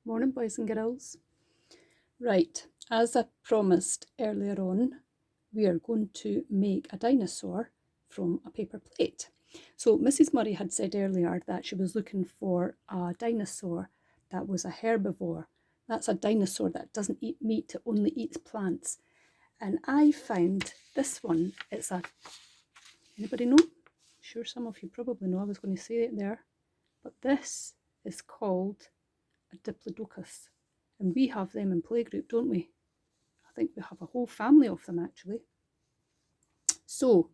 Morning, boys and girls. Right, as I promised earlier on, we are going to make a dinosaur from a paper plate. So Mrs. Murray had said earlier that she was looking for a dinosaur that was a herbivore. That's a dinosaur that doesn't eat meat, it only eats plants. And I found this one. Anybody know? I'm sure some of you probably know, I was going to say it there. But this is called a diplodocus. And we have them in playgroup, don't we? I think we have a whole family of them actually. So,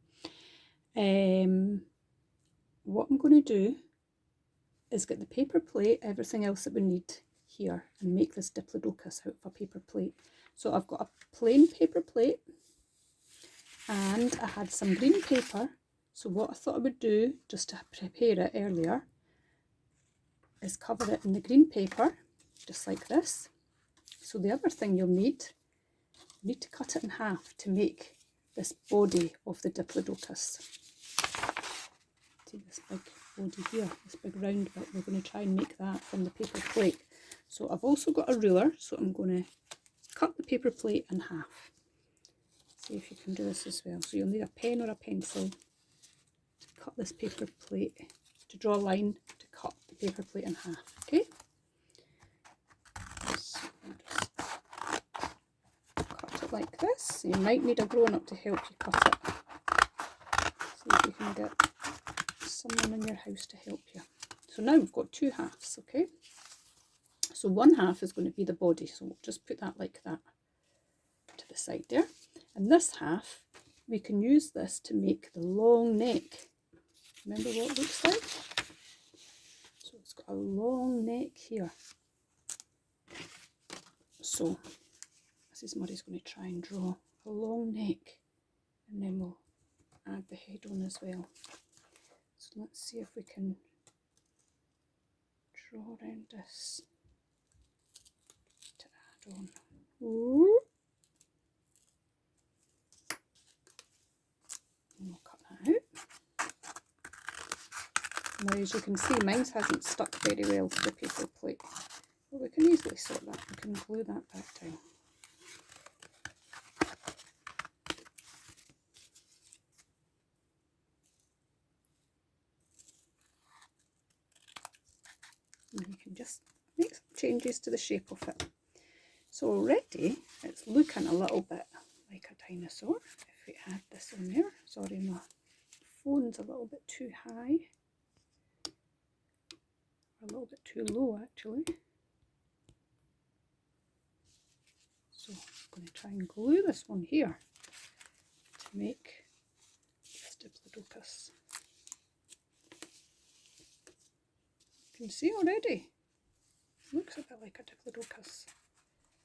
what I'm going to do is get the paper plate, everything else that we need here, and make this diplodocus out of a paper plate. So I've got a plain paper plate, and I had some green paper. So what I thought I would do, just to prepare it earlier, is cover it in the green paper, just like this. So the other thing you'll need, you need to cut it in half to make this body of the diplodocus. See this big body here, this big round bit, we're going to try and make that from the paper plate. So I've also got a ruler, so I'm going to cut the paper plate in half. See if you can do this as well. So you'll need a pen or a pencil to cut this paper plate, to draw a line to cut the paper plate in half, okay? Like this. You might need a grown-up to help you cut it. See if you can get someone in your house to help you. So now we've got two halves, okay? So one half is going to be the body, so we'll just put that like that to the side there. And this half, we can use this to make the long neck. Remember what it looks like? So it's got a long neck here. So Mrs. Murray's going to try and draw a long neck, and then we'll add the head on as well. So let's see if we can draw around this to add on. Ooh. And we'll cut that out. Now as you can see, mine hasn't stuck very well to the paper plate. But we can easily sort that, we can glue that back down. And you can just make some changes to the shape of it. So already it's looking a little bit like a dinosaur. If we add this on there, sorry, my phone's a little bit too high, a little bit too low actually. So I'm going to try and glue this one here to make this diplodocus. You can see already, it looks a bit like a diplodocus.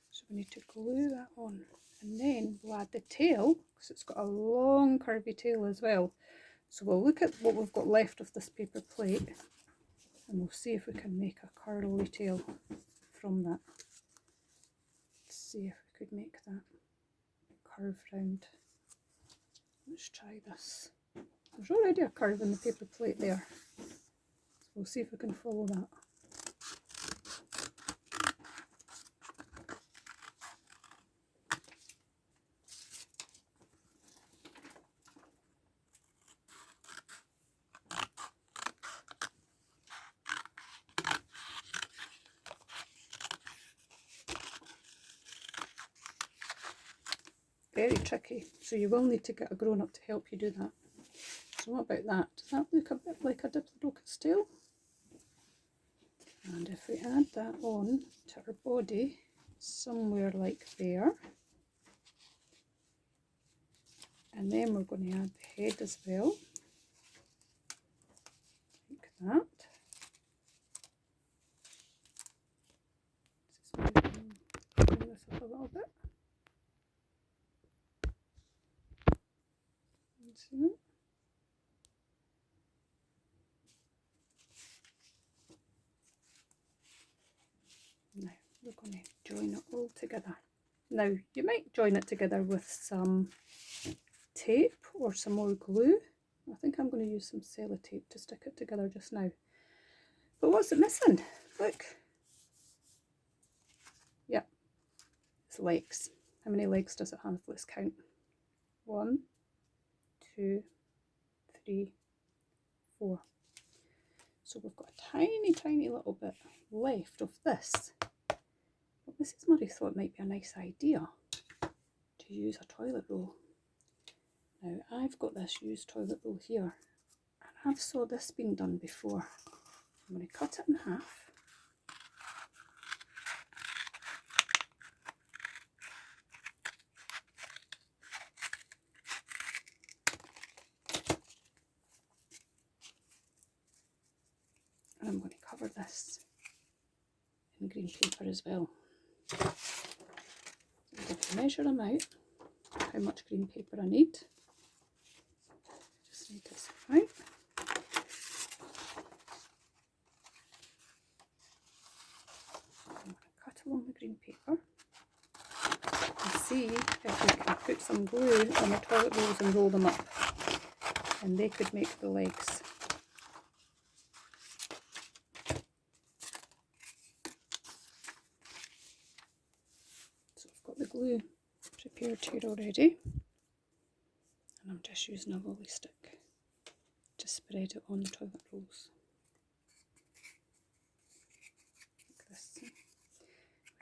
So we need to glue that on, and then we'll add the tail, because it's got a long curvy tail as well. So we'll look at what we've got left of this paper plate, and we'll see if we can make a curly tail from that. Let's see if we could make that curve round. Let's try this. There's already a curve in the paper plate there. We'll see if we can follow that. Very tricky, so you will need to get a grown-up to help you do that. So what about that? Does that look a bit like a diplodocus tail? And if we add that on to our body, somewhere like there, and then we're going to add the head as well, like that. Bring this up a little bit. See that? Now we're going to join it all together. Now you might join it together with some tape or some more glue. I think I'm going to use some sellotape to stick it together just now. But what's it missing? Look, legs. How many legs does it have? Let's count. 1, 2, 3, 4. So we've got a tiny, tiny little bit left of this. But Mrs. Murray thought it might be a nice idea to use a toilet roll. Now I've got this used toilet roll here, and I've saw this being done before. I'm going to cut it in half. And I'm going to cover this in green paper as well. I'm going to measure them out, how much green paper I need. Just need this out. I'm going to cut along the green paper and see if we can put some glue on the toilet rolls and roll them up, and they could make the legs. So I've got the glue prepared here already, and I'm just using a lolly stick to spread it on the toilet rolls. Like this. We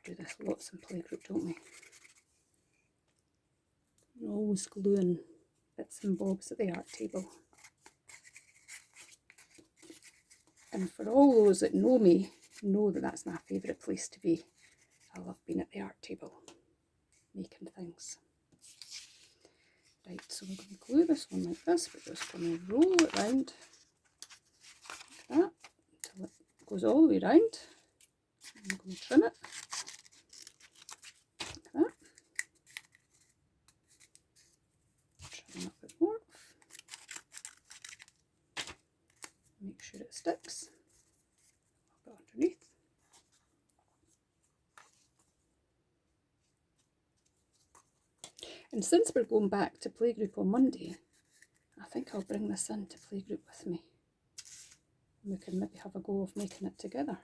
do this lots in playgroup, don't we? We're always gluing bits and bobs at the art table. And for all those that know me, know that that's my favourite place to be. I love being at the art table, making things. Right, so we're going to glue this one like this. We're just going to roll it round like that until it goes all the way round. I'm going to trim it like that. Trim a bit more. Make sure it sticks. A bit underneath. And since we're going back to playgroup on Monday, I think I'll bring this into playgroup with me. And we can maybe have a go of making it together.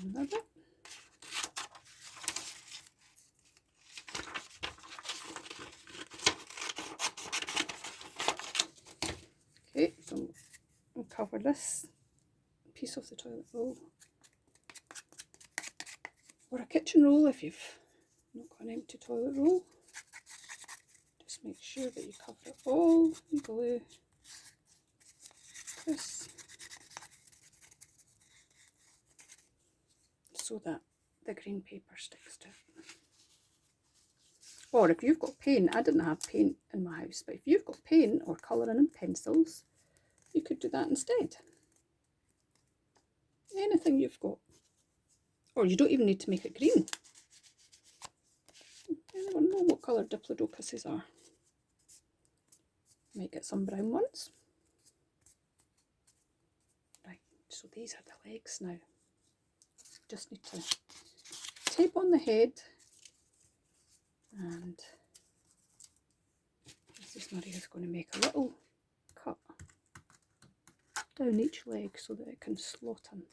Another bit. Okay, so we'll cover this piece of the toilet roll, or a kitchen roll if you've not got an empty toilet roll. Just make sure that you cover it all in glue. This, so that the green paper sticks to it. Or if you've got paint, I didn't have paint in my house, but if you've got paint or colouring and pencils, you could do that instead. Anything you've got. Or you don't even need to make it green. Anyone know what colour diplodocuses are? Might get some brown ones. Right, so these are the legs now. Just need to tape on the head, and Mrs. Murray is going to make a little cut down each leg so that it can slot in.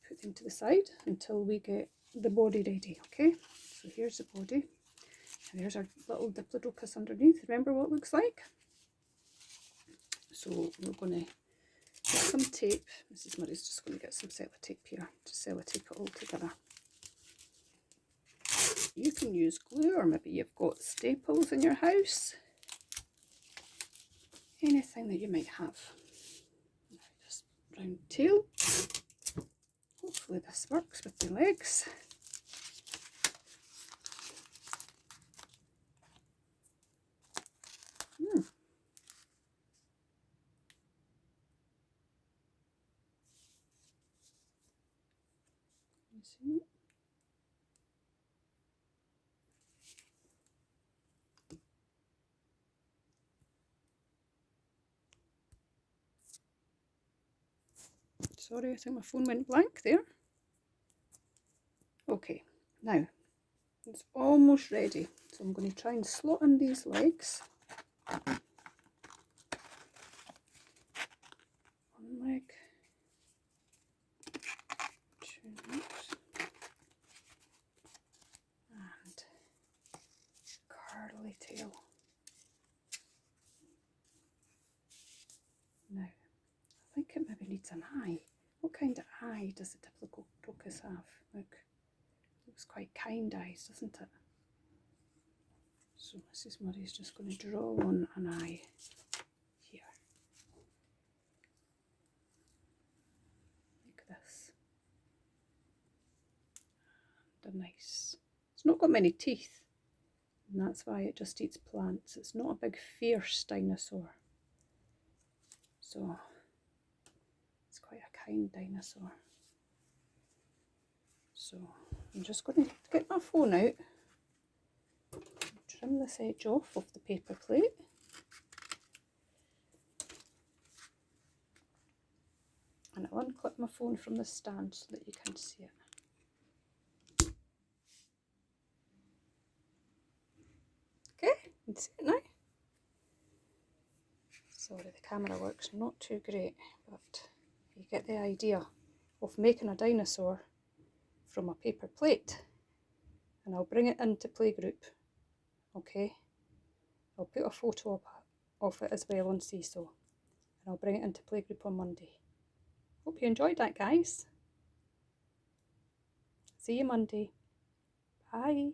Put them to the side until we get the body ready, okay? So here's the body, and there's our little diplodocus underneath. Remember what it looks like? So we're going to get some tape. Mrs. Murray's just going to get some sellotape here to sellotape it all together. You can use glue, or maybe you've got staples in your house. Anything that you might have. Now just round tail. Hopefully this works with the legs. See? Sorry, I think my phone went blank there. Okay, now it's almost ready. So I'm going to try and slot in these legs. leg, tunics, and curly tail. Now, I think it maybe needs an eye. What kind of eye does the Diplodocus have? Look, looks quite kind eyes, doesn't it? So Mrs. Murray's just going to draw on an eye here, like this. And a nice, it's not got many teeth, and that's why it just eats plants. It's not a big fierce dinosaur, so it's quite a kind dinosaur. So I'm just going to get my phone out, trim this edge off of the paper plate, and I'll unclip my phone from the stand so that you can see it. Okay, you can see it now. Sorry, the camera works not too great, but you get the idea of making a dinosaur from a paper plate. And I'll bring it into playgroup, okay? I'll put a photo of it as well on Seesaw, and I'll bring it into playgroup on Monday. Hope you enjoyed that, guys. See you Monday. Bye.